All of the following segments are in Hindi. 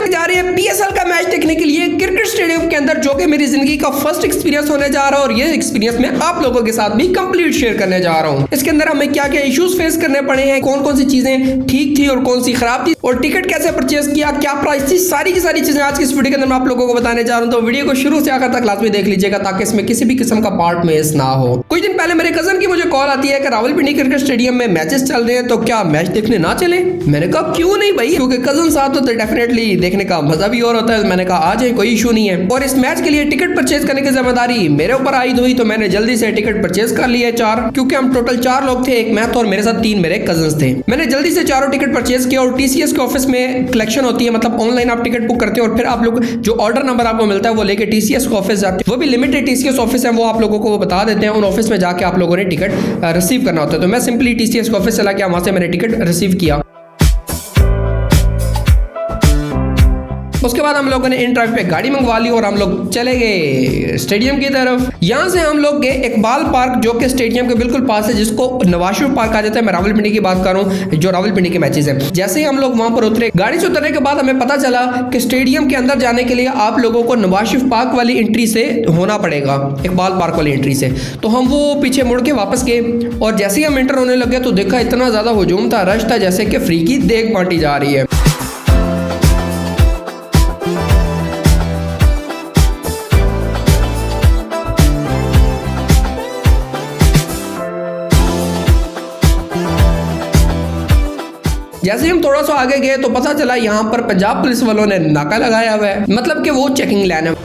जा रहे हैं पीएसएल का मैच देखने के लिए क्रिकेट स्टेडियम के अंदर, जो कि मेरी जिंदगी का फर्स्ट एक्सपीरियंस होने जा रहा है और ये एक्सपीरियंस मैं आप लोगों के साथ भी कंप्लीट शेयर करने जा रहा हूँ। इसके अंदर हमें क्या क्या इश्यूज फेस करने पड़े हैं, कौन कौन सी चीजें ठीक थी और कौन सी खराब थी, और टिकट कैसे परचेज किया, क्या प्राइस थी, सारी की सारी चीजें आज की इस वीडियो के अंदर मैं आप लोगों को बताने जा रहा हूँ। तो वीडियो को शुरू से आखिर तक लाजमी देख लीजिएगा ताकि इसमें किसी भी किस्म का पार्ट मिस ना हो। कुछ दिन पहले मेरे कजन की मुझे कॉल आती है कि रावलपिंडी क्रिकेट स्टेडियम में मैचेस चल रहे हैं, तो क्या मैच देखने ना चले। मैंने कहा क्यों नहीं भाई, क्योंकि कजन साथ तो डेफिनेटली देखने का मजा भी और होता है। मैंने कहा आ जाए, कोई इशू नहीं है। और इस मैच के लिए टिकट परचेज करने की जिम्मेदारी मेरे ऊपर आयद हुई, तो मैंने जल्दी से टिकट परचेज कर लिए 4, क्योंकि हम टोटल 4 लोग थे, एक मैं था और मेरे साथ 3 मेरे कजन्स थे। मैंने जल्दी से चारों टिकट परचेज किया और टीसीएस के ऑफिस में कलेक्शन होती है, मतलब ऑनलाइन आप टिकट बुक करते हो और फिर आप लोग जो ऑर्डर नंबर आपको मिलता है वो लेके टीसीएस के ऑफिस जाते हैं। वो भी लिमिटेड टीसीएस ऑफिस है, वो आप लोगों को बता देते हैं। उन ऑफिस में जाके आप लोगों ने टिकट रिसीव करना होता है। तो मैं सिंपली टीसीएस के ऑफिस चला गया, वहां से मैंने टिकट रिसीव किया। उसके बाद हम लोगों ने इन ड्राइव पे गाड़ी मंगवा ली और हम लोग चले गए स्टेडियम की तरफ। यहाँ से हम लोग गए इकबाल पार्क, जो कि स्टेडियम के बिल्कुल पास है, जिसको नवाज शरीफ पार्क आ जाता है। मैं रावलपिंडी की बात कर रहा हूँ, जो रावलपिंडी के मैचेस हैं। जैसे ही हम लोग वहां पर उतरे, गाड़ी से उतरने के बाद हमें पता चला कि स्टेडियम के अंदर जाने के लिए आप लोगों को नवाज शरीफ पार्क वाली एंट्री से होना पड़ेगा, इकबाल पार्क वाली एंट्री से। तो हम वो पीछे मुड़ के वापस गए और जैसे ही हम एंटर होने लगे तो देखा इतना ज्यादा हुजूम था, रश था, जैसे कि फ्री की देख बांटी जा रही है। जैसे ही हम थोड़ा सा आगे गए तो पता चला यहाँ पर पंजाब पुलिस वालों ने नाका लगाया हुआ है, मतलब कि वो चेकिंग लाइन है।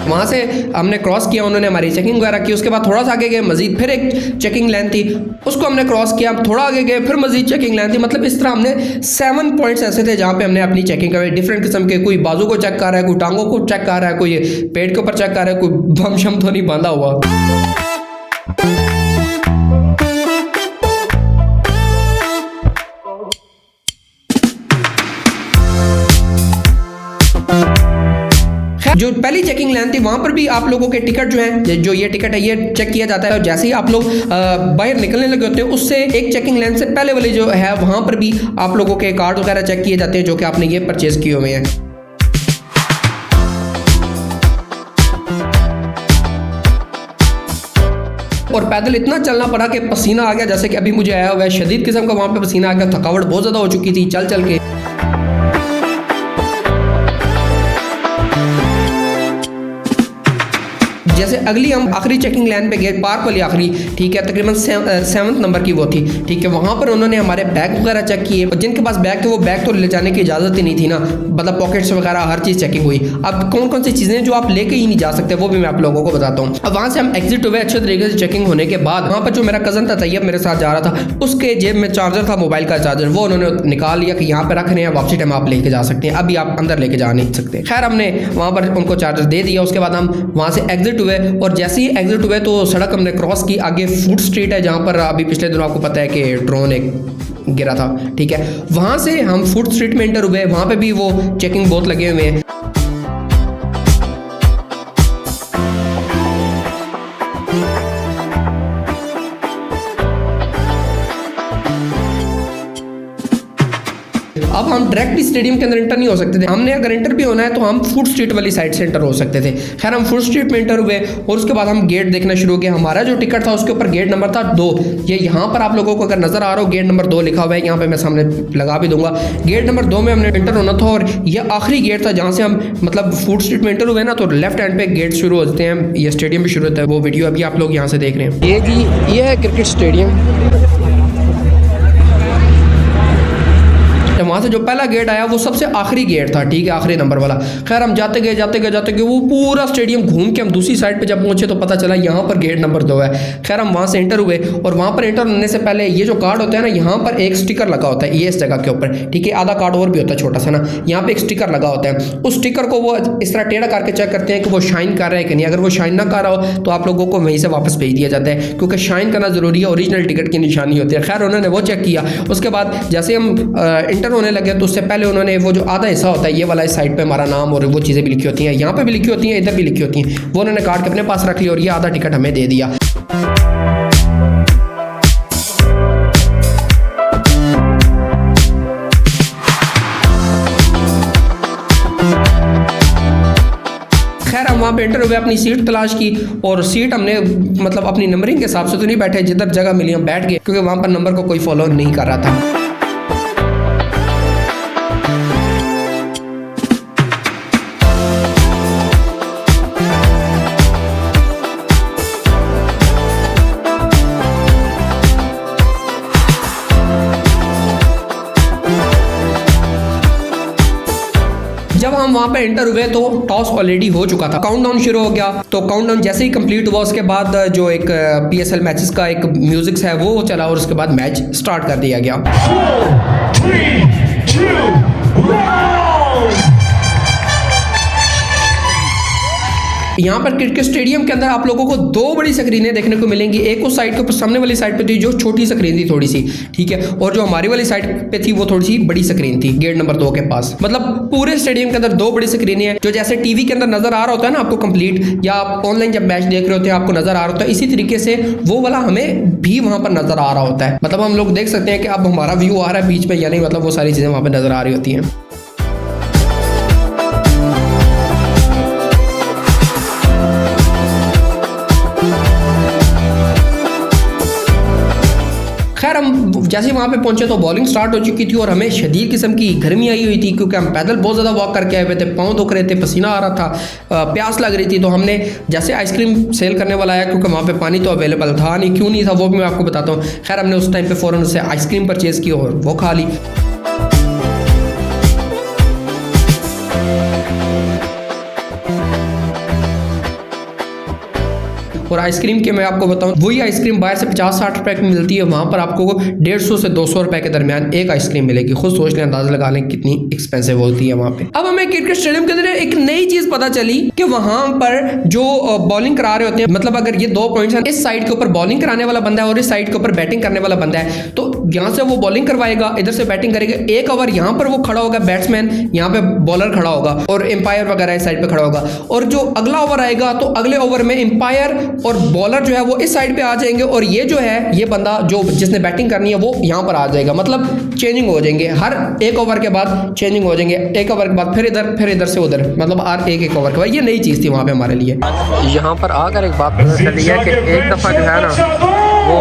वहाँ से हमने क्रॉस किया, उन्होंने हमारी चेकिंग वगैरह की। उसके बाद थोड़ा सा आगे गए, मजीद फिर एक चेकिंग लाइन थी, उसको हमने क्रॉस किया। थोड़ा आगे गए, फिर मजीद चेकिंग लाइन थी। मतलब इस तरह हमने 7 पॉइंट्स ऐसे थे जहाँ पे हमने अपनी चेकिंग कर, डिफरेंट किस्म के, कोई बाजू को चेक कर रहा है, कोई टांगों को चेक कर रहा है, कोई पेट के ऊपर चेक कर रहा है, कोई बम शम तो नहीं बांधा हुआ। जो पहली चेकिंग लाइन थी वहां पर भी आप लोगों के टिकट जो है, जो ये टिकट है, ये चेक किया जाता है। और जैसे ही आप लोग बाहर निकलने लगे होते हैं, उससे एक चेकिंग लाइन से पहले वाली जो है वहां पर भी आप लोगों के कार्ड वगैरह चेक किए जाते हैं, जो कि आपने ये परचेज किए हुए हैं। और पैदल इतना चलना पड़ा कि पसीना आ गया, जैसे कि अभी मुझे आया हुआ है, शदीद किस्म का वहां पे पसीना आ गया। थकावट बहुत ज्यादा हो चुकी थी चल चल के। जैसे अगली हम आखिरी चेकिंग लाइन पे गए, पार्क वाली आखिरी, ठीक है, तकरीबन 7th नंबर की वो थी, ठीक है। वहाँ पर उन्होंने हमारे बैग वगैरह चेक किए, और जिनके पास बैग थे वो बैग तो ले जाने की इजाज़त ही नहीं थी ना, मतलब पॉकेट्स वगैरह हर चीज़ चेकिंग हुई। अब कौन कौन सी चीज़ें जो आप लेके ही नहीं जा सकते वो भी मैं आप लोगों को बताता हूँ। अब वहाँ से हम एग्जिट हुए अच्छे तरीके से चेकिंग होने के बाद। वहाँ पर जो मेरा कज़न था तैयब मेरे साथ जा रहा था, उसके जेब में चार्जर था, मोबाइल का चार्जर, वो उन्होंने निकाल लिया कि यहाँ पर रख रहे हैं, वापसी टाइम आप लेके जा सकते हैं, अभी आप अंदर लेके जा नहीं सकते। खैर हमने वहाँ पर उनको चार्जर दे दिया। उसके बाद हम वहाँ से एग्जिट हुए और जैसे एग्जिट हुए तो सड़क हमने क्रॉस की। आगे फूड स्ट्रीट है, जहां पर अभी पिछले दिनों आपको पता है कि ड्रोन एक गिरा था, ठीक है। वहां से हम फूड स्ट्रीट में एंटर हुए, वहां पे भी वो चेकिंग बहुत लगे हुए हैं। अब हम डायरेक्टली स्टेडियम के अंदर इंटर नहीं हो सकते थे, हमने अगर इंटर भी होना है तो हम फूड स्ट्रीट वाली साइड से इंटर हो सकते थे। खैर हम फूड स्ट्रीट में इंटर हुए और उसके बाद हम गेट देखना शुरू किया। हमारा जो टिकट था उसके ऊपर गेट नंबर था 2। ये यहाँ पर आप लोगों को अगर नजर आ रहा हो, गेट नंबर 2 लिखा हुआ है, यहाँ पे मैं सामने लगा भी दूंगा। गेट नंबर 2 में हमने इंटर होना था और ये आखिरी गेट था जहाँ से हम मतलब फूड स्ट्रीट में इंटर हुए ना, तो लेफ्ट हैंड पे गेट शुरू होते हैं, ये स्टेडियम भी शुरू होता है। वो वीडियो अभी आप लोग यहाँ से देख रहे हैं। ये जी ये है क्रिकेट स्टेडियम। वहाँ से जो पहला गेट आया वो सबसे आखिरी गेट था, ठीक है, आखिरी नंबर वाला। खैर हम जाते गए वो पूरा स्टेडियम घूम के हम दूसरी साइड पे जब पहुंचे तो पता चला यहाँ पर गेट नंबर 2 है। खैर हम वहाँ से एंटर हुए और वहाँ पर एंटर होने से पहले ये जो कार्ड होता है ना, यहाँ पर एक स्टिकर लगा होता है, ये इस जगह के ऊपर, ठीक है। आधा कार्ड और भी होता है छोटा सा ना, यहाँ पे एक स्टिकर लगा होता है। उस स्टिकर को वो इस तरह टेढ़ा करके चेक करते हैं कि वो शाइन कर रहा है कि नहीं। अगर वो शाइन ना कर रहा हो तो आप लोगों को वहीं से वापस भेज दिया जाता है, क्योंकि शाइन करना जरूरी है, ओरिजिनल टिकट की निशानी होती है। खैर उन्होंने वो चेक किया। उसके बाद जैसे हम इंटर होने लगे तो उससे पहले उन्होंने वो जो आधा हिस्सा होता है ये वाला, इस साइड पे हमारा नाम और वो चीज़ें भी लिखी होती हैं, यहाँ पे भी लिखी होती हैं, इधर भी लिखी होती हैं, वो उन्होंने कार्ड के अपने पास रख लिया और ये आधा टिकट हमें दे दिया। वहाँ पे एंटर हुए, अपनी सीट तलाश की और सीट हमने मतलब अपनी नंबरिंग के हिसाब से तो नहीं बैठे, जिधर जगह मिली हम बैठ गए क्योंकि वहाँ पर नंबर को कोई फॉलो नहीं कर रहा था। जब हम वहां पे एंटर हुए तो टॉस ऑलरेडी हो चुका था, काउंटडाउन शुरू हो गया। तो काउंटडाउन जैसे ही कंप्लीट हुआ उसके बाद जो एक PSL मैचेस का एक म्यूजिक है वो चला और उसके बाद मैच स्टार्ट कर दिया गया। 4, 3, 2, 1। यहाँ पर क्रिकेट स्टेडियम के अंदर आप लोगों को दो बड़ी स्क्रीनें देखने को मिलेंगी। एक उस साइड के ऊपर सामने वाली साइड पे थी जो छोटी स्क्रीन थी थोड़ी सी, ठीक है, और जो हमारी वाली साइड पे थी वो थोड़ी सी बड़ी स्क्रीन थी गेट नंबर 2 के पास। मतलब पूरे स्टेडियम के अंदर दो बड़ी स्क्रीनें हैं, जो जैसे टीवी के अंदर नजर आ रहा होता है ना आपको कंप्लीट, या आप ऑनलाइन जब मैच देख रहे होते हैं आपको नजर आ रहा होता है, इसी तरीके से वो वाला हमें भी वहां पर नजर आ रहा होता है। मतलब हम लोग देख सकते हैं कि अब हमारा व्यू आ रहा है बीच में या नहीं, मतलब वो सारी चीजें वहां पर नजर आ रही होती हैं। खैर हम जैसे वहाँ पे पहुंचे तो बॉलिंग स्टार्ट हो चुकी थी और हमें शदीद किस्म की गर्मी आई हुई थी क्योंकि हम पैदल बहुत ज़्यादा वॉक करके आए हुए थे, पाँव दुख रहे थे, पसीना आ रहा था, प्यास लग रही थी। तो हमने जैसे आइसक्रीम सेल करने वाला आया, क्योंकि वहाँ पे पानी तो अवेलेबल था नहीं, क्यों नहीं था वो भी मैं आपको बताता हूँ। खैर हमने उस टाइम पर फ़ौरन से आइसक्रीम परचेज़ की और वो खा ली। और आइसक्रीम के मैं आपको बताऊं, वही आइसक्रीम बाहर से 50-60 रुपए की मिलती है, वहां पर आपको 150 से 200 रुपए के दरमियान एक आइसक्रीम मिलेगी। खुद सोच लें, अंदाजा लगा लें कितनी एक्सपेंसिव होती है वहां पे। अब हमें क्रिकेट स्टेडियम के अंदर एक नई चीज पता चली कि वहां पर जो बॉलिंग करा रहे होते हैं, मतलब अगर ये 2 पॉइंट्स हैं, इस साइड के ऊपर बॉलिंग कराने वाला बंदा है और इस साइड के ऊपर बैटिंग करने वाला बंदा है, तो यहाँ से वो बॉलिंग करवाएगा, इधर से बैटिंग करेगा। एक ओवर यहाँ पर वो खड़ा होगा बैट्समैन, यहाँ पे बॉलर खड़ा होगा और एम्पायर वगैरह इस साइड पे खड़ा होगा, और जो अगला ओवर आएगा तो अगले ओवर में एम्पायर और बॉलर जो है वो इस साइड पे आ जाएंगे और ये जो है ये बंदा जो जिसने बैटिंग करनी है वो यहाँ पर आ जाएगा। मतलब चेंजिंग हो जाएंगे, हर एक ओवर के बाद चेंजिंग हो जाएंगे, एक ओवर के बाद फिर इधर से उधर, मतलब हर एक ओवर के बाद। ये नई चीज़ थी वहाँ पे हमारे लिए। यहाँ पर आकर एक बात पता चली है कि एक दफ़ा जो है ना वो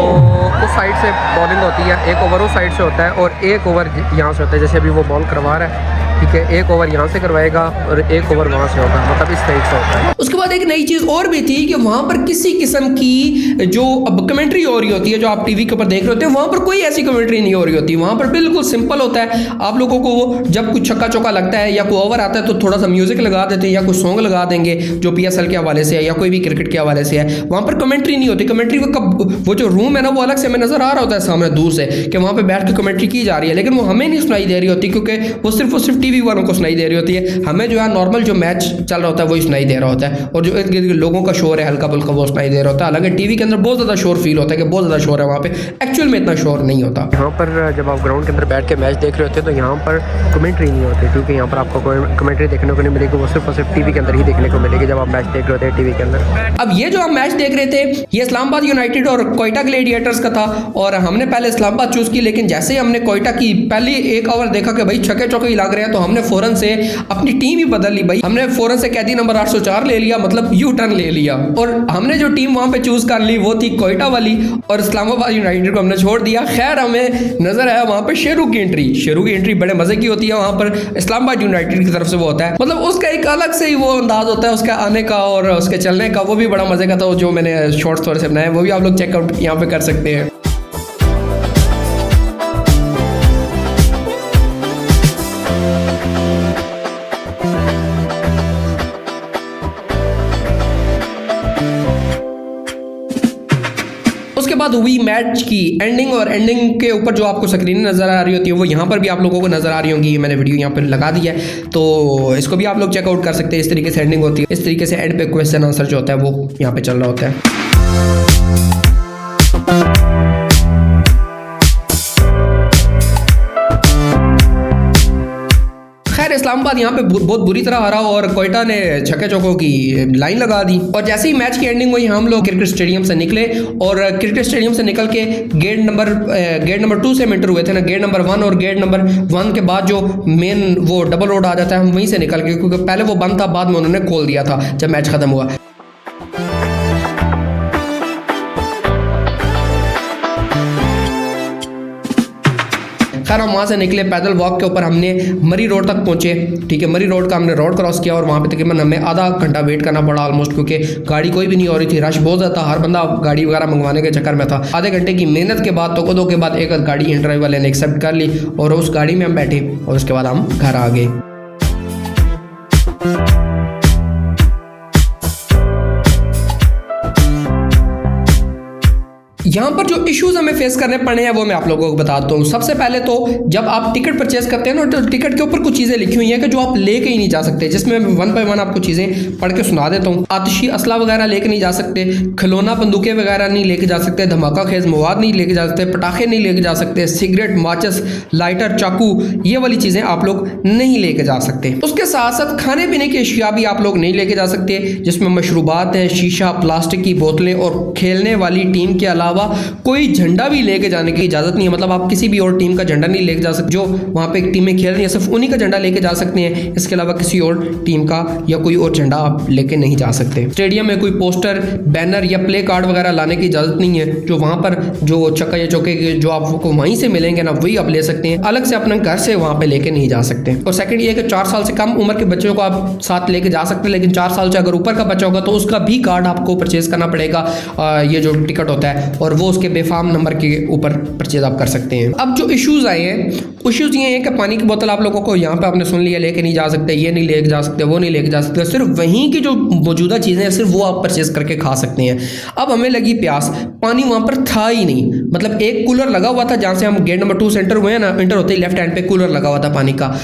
उस साइड से बॉलिंग होती है, एक ओवर उस साइड से होता है और एक ओवर यहाँ से होता है। जैसे अभी वो बॉल करवा रहा है, ठीक है, एक ओवर यहाँ से करवाएगा और एक ओवर वहाँ से होगा, मतलब इस साइड से होता है। उसके बाद एक नई चीज़ और भी थी कि वहाँ पर किसी किस्म की जो अब कमेंट्री हो रही होती है, जो आप टीवी के ऊपर देख रहे होते हैं, वहाँ पर कोई ऐसी कमेंट्री नहीं हो रही होती। वहाँ पर बिल्कुल सिंपल होता है। आप लोगों को जब कुछ छक्का चौका लगता है या कोई ओवर आता है तो थोड़ा सा म्यूजिक लगा देते हैं या कोई सॉन्ग लगा देंगे जो PSL के हवाले से है या कोई भी क्रिकेट के हवाले से है। वहाँ पर कमेंट्री नहीं होती। कमेंट्री वो जो रूम है ना वो अलग से हमें नजर आ रहा होता है सामने दूर से कि वहाँ पे बैठ के कमेंट्री की जा रही है, लेकिन वो हमें नहीं सुनाई दे रही होती क्योंकि वो सिर्फ टीवी वालों को सुनाई दे रही होती है। हमें जो है नॉर्मल जो मैच चल रहा होता है वही सुनाई दे रहा होता है और जो इर्द गिर्द लोगों का शोर है हल्का फुल्का वो सुनाई दे रहा होता है। हालांकि टीवी के अंदर बहुत ज़्यादा शोर फील होता है कि बहुत ज़्यादा शोर है, वहाँ पे एक्चुअल में इतना शोर नहीं होता। यहाँ पर जब आप ग्राउंड के अंदर बैठ के मैच देख रहे होते हैं तो यहाँ पर कमेंट्री नहीं होती क्योंकि यहाँ पर आपको कोई कमेंट्री देखने को नहीं मिलेगी, वो सिर्फ और सिर्फ टीवी के अंदर ही देखने को मिलेगी जब आप मैच देख रहे होते हैं टीवी के अंदर। अब ये जो हम मैच देख रहे थे ये इस्लामाबाद यूनाइटेड और कोयटा ग्लेडिएटर्स का था और हमने पहले इस्लामाबाद चूज की, लेकिन जैसे ही हमने कोयटा की पहली एक ओवर देखा कि भाई छक्के चौके ही लग रहे हैं तो हमने फौरन से अपनी टीम ही बदल ली। भाई हमने फौरन से कैदी नंबर 804 ले लिया, मतलब यू टर्न ले लिया और हमने जो टीम वहां पे चूज कर ली वो थी कोयटा वाली और इस्लामाबाद यूनाइटेड को हमने छोड़ दिया। खैर हमें नजर आया वहां पे शेरू की एंट्री बड़े मजे की होती है वहां पर, इस्लामाबाद यूनाइटेड की तरफ से वो होता है, मतलब उसका एक अलग से ही वो अंदाज होता है उसका आने का और उसके चलने का, वो भी बड़ा मजे का था। जो मैंने शॉर्ट्स थोड़े से बनाए वो भी आप लोग चेकआउट यहाँ पे कर सकते हैं। उसके बाद हुई मैच की एंडिंग और एंडिंग के ऊपर जो आपको स्क्रीन नज़र आ रही होती है वो यहाँ पर भी आप लोगों को नज़र आ रही होंगी। मैंने वीडियो यहाँ पर लगा दिया है तो इसको भी आप लोग चेकआउट कर सकते हैं। इस तरीके से एंडिंग होती है, इस तरीके से एंड पे क्वेश्चन आंसर जो होता है वो यहाँ पे चल रहा होता है। खैर इस्लामाबाद यहाँ पे बहुत बुरी तरह हारा और कोयटा ने छक्के चौकों की लाइन लगा दी। और जैसे ही मैच की एंडिंग हुई हम लोग क्रिकेट स्टेडियम से निकले और क्रिकेट स्टेडियम से निकल के गेट नंबर 2 से हम एंटर हुए थे ना, गेट नंबर 1 और गेट नंबर 1 के बाद जो मेन वो डबल रोड आ जाता है हम वहीं से निकल गए, क्योंकि पहले वो बंद था, बाद में उन्होंने खोल दिया था जब मैच खत्म हुआ। खैर हम वहाँ से निकले, पैदल वॉक के ऊपर हमने मरी रोड तक पहुँचे। ठीक है, मरी रोड का हमने रोड क्रॉस किया और वहाँ पे तकरीबन हमें आधा घंटा वेट करना पड़ा ऑलमोस्ट, क्योंकि गाड़ी कोई भी नहीं हो रही थी, रश बहुत ज़्यादा था, हर बंदा गाड़ी वगैरह मंगवाने के चक्कर में था। आधे घंटे की मेहनत के बाद तो के बाद एक गाड़ी इंटरव्यू वाले ने एक्सेप्ट कर ली और उस गाड़ी में हम बैठे और उसके बाद हम घर आ गए। यहाँ पर जो इश्यूज हमें फेस करने पड़े हैं वो मैं आप लोगों को बताता हूँ। सबसे पहले तो जब आप टिकट परचेज करते हैं ना, तो टिकट के ऊपर कुछ चीज़ें लिखी हुई हैं कि जो आप लेके ही नहीं जा सकते, जिसमें मैं 1 बाय 1 आपको चीज़ें पढ़ के सुना देता हूँ। आतिशी असला वगैरह लेके नहीं जा सकते, खिलौना बंदूकें वगैरह नहीं लेके जा सकते, धमाका खेज मवाद नहीं लेके जा सकते, पटाखे नहीं लेके जा सकते, सिगरेट, माचिस, लाइटर, चाकू, ये वाली चीज़ें आप लोग नहीं लेके जा सकते। उसके साथ साथ खाने पीने की अशिया भी आप लोग नहीं लेके जा सकते, जिसमें मशरूबात हैं, शीशा, प्लास्टिक की बोतलें और खेलने वाली टीम के अलावा कोई झंडा भी लेके जाने की इजाजत नहीं है। मतलब आप किसी भी और टीम का झंडा नहीं लेके जा सकते, जो वहाँ पे एक टीमें खेल रही है सिर्फ उन्हीं का झंडा लेके जा सकते हैं, इसके अलावा किसी और टीम का या कोई और झंडा आप लेके नहीं जा सकते। स्टेडियम में कोई पोस्टर, बैनर या प्ले कार्ड वगैरह लाने की इजाजत नहीं है, जो वहाँ पर जो चक्का या चौके के जो आपको वहीं से मिलेंगे ना वही आप ले सकते हैं, अलग से अपने घर से वहाँ पे लेके नहीं जा सकते। और सेकंड ये है कि 4 साल से कम उम्र के बच्चों को आप साथ लेके जा सकते हैं, लेकिन 4 साल से अगर ऊपर का बच्चा होगा तो उसका भी कार्ड आपको परचेज करना पड़ेगा, ये जो टिकट होता है, और वो उसके बेफाम नंबर के ऊपर परचेज आप कर सकते हैं। अब जो इश्यूज आए हैं, इश्यूज ये हैं कि पानी की बोतल आप लोगों को यहाँ पे आपने सुन लिया लेके नहीं जा सकते, ये नहीं लेके जा सकते, वो नहीं लेके जा सकते, सिर्फ वहीं की जो मौजूदा चीज़ें हैं सिर्फ वो आप परचेज करके खा सकते हैं। अब हमें लगी प्यास, पानी वहाँ पर था ही नहीं, मतलब एक कूलर लगा हुआ था जहाँ से हम गेट नंबर 2 से एंटर हुए हैं ना, एंटर होते ही लेफ्ट हैंड पे कूलर लगा हुआ था पानी का,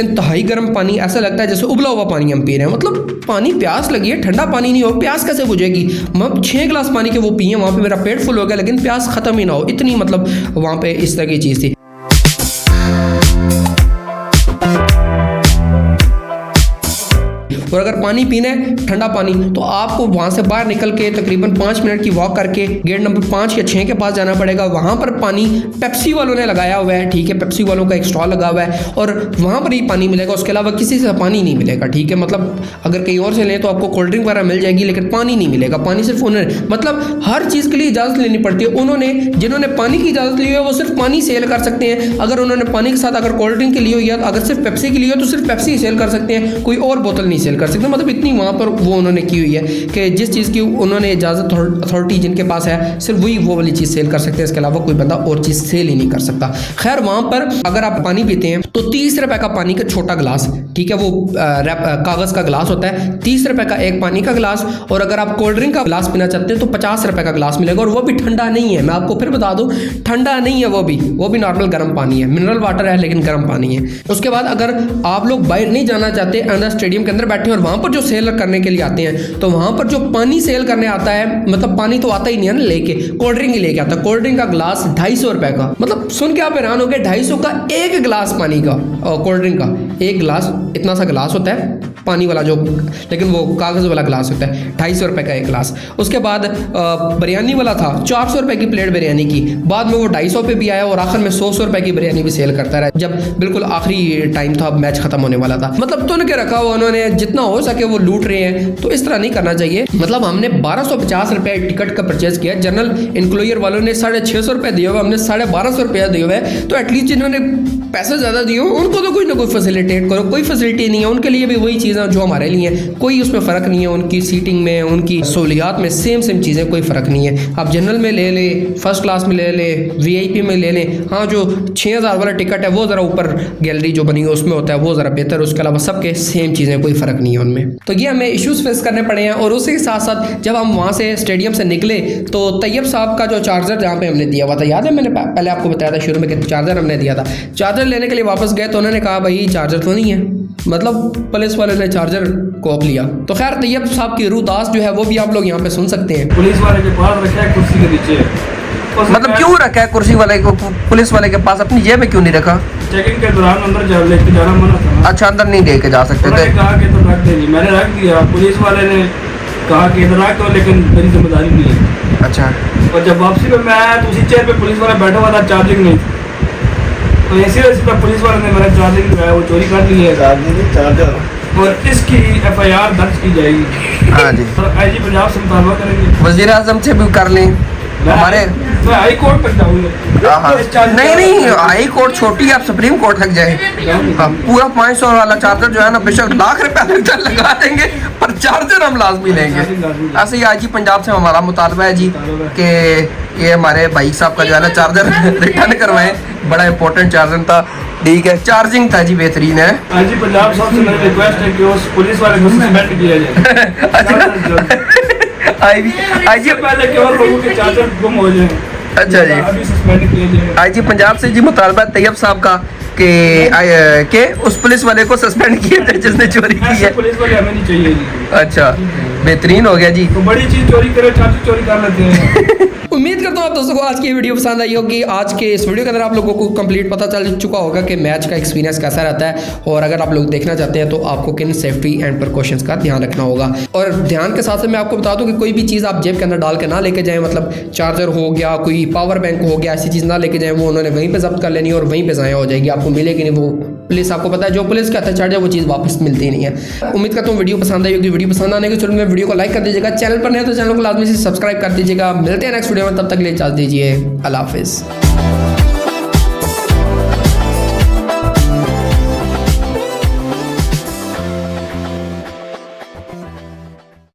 इंतहाई गर्म पानी, ऐसा लगता है जैसे उबला हुआ पानी हम पी रहे हैं। मतलब पानी, प्यास लगी है, ठंडा पानी नहीं हो, प्यास कैसे बुझेगी। मैं 6 गिलास पानी के वो पिए, वहाँ पे मेरा पेट फुल हो गया, लेकिन प्यास खत्म ही ना हो, इतनी मतलब वहाँ पे इस तरह की चीज़ थी। और अगर पानी पीना है ठंडा पानी, तो आपको वहाँ से बाहर निकल के तकरीबन 5 मिनट की वॉक करके गेट नंबर 5 या 6 के पास जाना पड़ेगा। वहाँ पर पानी पेप्सी वालों ने लगाया हुआ है, ठीक है, पेप्सी वालों का एक स्टॉल लगा हुआ है और वहाँ पर ही पानी मिलेगा, उसके अलावा किसी से पानी नहीं मिलेगा, ठीक है। मतलब अगर कहीं और से लें तो आपको कोल्ड ड्रिंक वगैरह मिल जाएगी, लेकिन पानी नहीं मिलेगा। पानी सिर्फ उन्होंने, मतलब हर चीज़ के लिए इजाज़त लेनी पड़ती है। उन्होंने, जिन्होंने पानी की इजाज़त ली है वो सिर्फ पानी सेल कर सकते हैं। अगर उन्होंने पानी के साथ अगर कोल्ड ड्रिंक के लिए हुई है, अगर सिर्फ पेप्सी के लिए हो तो सिर्फ पेप्सी सेल कर सकते हैं, कोई और बोतल नहीं सेल कर सकते। मतलब इतनी वहाँ पर वो उन्होंने की हुई है कि जिस चीज़ की उन्होंने इजाज़त, अथॉरिटी जिनके पास है, सिर्फ वही वो वाली चीज़ सेल कर सकते हैं, इसके अलावा कोई बंदा और चीज़ सेल ही नहीं कर सकता। खैर वहाँ पर अगर आप पानी पीते हैं तो 30 रुपए का पानी का छोटा गिलास, ठीक है, वो कागज़ का गिलास होता है, 30 रुपए का एक पानी का गिलास। और अगर आप कोल्ड ड्रिंक का गिलास पीना चाहते हैं तो 50 रुपए का गिलास मिलेगा, और वो भी ठंडा नहीं है। मैं आपको फिर बता दूँ, ठंडा नहीं है, वो भी नॉर्मल गर्म पानी है, मिनरल वाटर है लेकिन गर्म पानी है। उसके बाद अगर आप लोग बाहर नहीं जाना चाहते, अंदर स्टेडियम के अंदर बैठे और वहाँ पर जो सेल करने के लिए आते हैं, तो वहाँ पर जो पानी सेल करने आता है, मतलब पानी तो आता ही नहीं है ना लेके, कोल्ड ड्रिंक ही लेके आता है। कोल्ड ड्रिंक का गिलास 250 रुपए का, मतलब सुन के आप हैरान हो गए, 250 का एक गिलास पानी का, कोल्ड ड्रिंक का एक गिलास, इतना सा गिलास होता है पानी वाला जो, लेकिन वो कागज़ वाला गिलास होता है, 250 रुपए का एक गिलास। उसके बाद बिरयानी वाला था 400 रुपए की प्लेट बिरयानी की, बाद में वो 250 पे भी आया और आखिर में 100 रुपए की बिरयानी भी सेल करता रहा, जब बिल्कुल आखिरी टाइम था, मैच खत्म होने वाला था। मतलब तुन के रखा हुआ उन्होंने, जितना हो सके वो लूट रहे हैं। तो इस तरह नहीं करना चाहिए। मतलब हमने 1250 रुपए टिकट का परचेज किया, जनरल इंक्लूजर वालों ने 650 रुपए दिए हुए, हमने 1250 रुपया दिए हुए, तो एटलीस्ट जिन्होंने पैसे ज़्यादा दिए उनको तो कोई ना कोई फैसिलिटेट करो। कोई फैसिलिटी नहीं है, उनके लिए भी वही चीज़ें जो हमारे लिए हैं, कोई उसमें फ़र्क नहीं है, उनकी सीटिंग में, उनकी सहूलियात में सेम चीज़ें, कोई फ़र्क नहीं है। आप जनरल में ले लें, फर्स्ट क्लास में ले लें, VIP में ले लें, हाँ जो 6000 वाला टिकट है वो ज़रा ऊपर गैलरी जो बनी है उसमें होता है, वो ज़रा बेहतर, उसके अलावा सबके सेम चीज़ें, कोई फ़र्क नहीं है उनमें। तो ये हमें इश्यूज़ फेस करने पड़े हैं। और उसी के साथ साथ जब हम वहाँ से स्टेडियम से निकले तो तैयब साहब का जो चार्जर जहाँ पे हमने दिया हुआ था, याद है मैंने पहले आपको बताया था शुरू में कि चार्जर हमने दिया था, चार्जर लेने के लिए वापस गए तो उन्होंने कहा भाई चार्जर तो नहीं है, मतलब पुलिस वाले ने चार्जर कॉप लिया। तो खैर तैयब साहब की रूदास जो है वो भी आप लोग यहाँ पे सुन सकते हैं। पुलिस वाले के बाहर रखा है कुर्सी के नीचे, मतलब क्यों रखा है कुर्सी वाले को पुलिस वाले के पास, अपनी जेब में क्यों नहीं रखा? चेकिंग के दौरान अंदर लेके जाना मना था। अच्छा, अंदर नहीं लेके जा सकते उन्होंने थे। कहा कि तो रख देंगे, मैंने रख दिया। पुलिस वाले ने कहा कि इधर रख दो, लेकिन मेरी जिम्मेदारी नहीं है। अच्छा, और जब वापसी में मैं आया तो उसी चेयर पे पुलिस वाला बैठा हुआ था, चार्जिंग नहीं थी। तो इसी वजह से पुलिस वाले ने मेरा चार्जिंग जो है वो चोरी कर ली है, चार्जर, और इसकी FIR दर्ज की जाएगी। हाँ जी। तो IG पंजाब से मुतालबा करेंगे। वजीर आजम से भी कर लें हमारे। मैं हाई कोर्ट तक जाऊंगा। हाँ, नहीं हाई कोर्ट छोटी, आप सुप्रीम कोर्ट तक जाए। हाँ, पूरा 500 वाला चार्जर जो है ना, बेशक लाख रुपया लगा देंगे, पर चार्जर हम लाजमी लेंगे। ऐसे ही IG पंजाब से हमारा मुतालबा है जी कि ये हमारे भाई साहब का जो है ना चार्जर रिटर्न करवाएं, बड़ा इंपॉर्टेंट चार्जर था। ठीक है, चार्जिंग था जी, बेहतरीन है। IG पंजाब साहब से मेरी रिक्वेस्ट है कि उस पुलिस वाले को सस्पेंड किया जाए। IG पहले कि और लोगों के चार्जर गुम हो जाए। अच्छा जी, अभी सस्पेंड किया जाए। IG पंजाब से जी मुतालबा तैयब साहब का कि उस पुलिस वाले को सस्पेंड किया जाए जिसने चोरी की ऐसे है। पुलिस वाले हमें नहीं चाहिए जी। अच्छा, बेहतरीन हो गया जी। तो बड़ी चीज चोरी करे, चार्जर चोरी कर लेते हैं। उम्मीद करता हूँ आप दोस्तों को आज की वीडियो पसंद आई होगी। आज के इस वीडियो के अंदर आप लोगों को कंप्लीट पता चल चुका होगा कि मैच का एक्सपीरियंस कैसा रहता है, और अगर आप लोग देखना चाहते हैं तो आपको किन सेफ्टी एंड प्रिकॉशंस का ध्यान रखना होगा। और ध्यान के साथ साथ मैं आपको बता दूं कि कोई भी चीज़ आप जेब के अंदर डाल के ना लेके जाएं, मतलब चार्जर हो गया, कोई पावर बैंक हो गया, ऐसी चीज़ ना लेके जाएं। वो उन्होंने वहीं पर जब्त कर लेनी है और वहीं पर ज़ाया हो जाएगी, आपको मिलेगी नहीं। वो पुलिस, आपको पता है जो पुलिस का चार्ज है वो चीज़ वापस मिलती नहीं है। उम्मीद करता हूँ वीडियो पसंद आई होगी। वीडियो पसंद आने के चलो में वीडियो को लाइक कर दीजिएगा, चैनल पर नहीं है तो चैनल को लाजमी से सब्सक्राइब कर दीजिएगा। मिलते हैं नेक्स्ट वीडियो में, तब तक के लिए इजाज़त दीजिए। अल्लाह हाफिज़।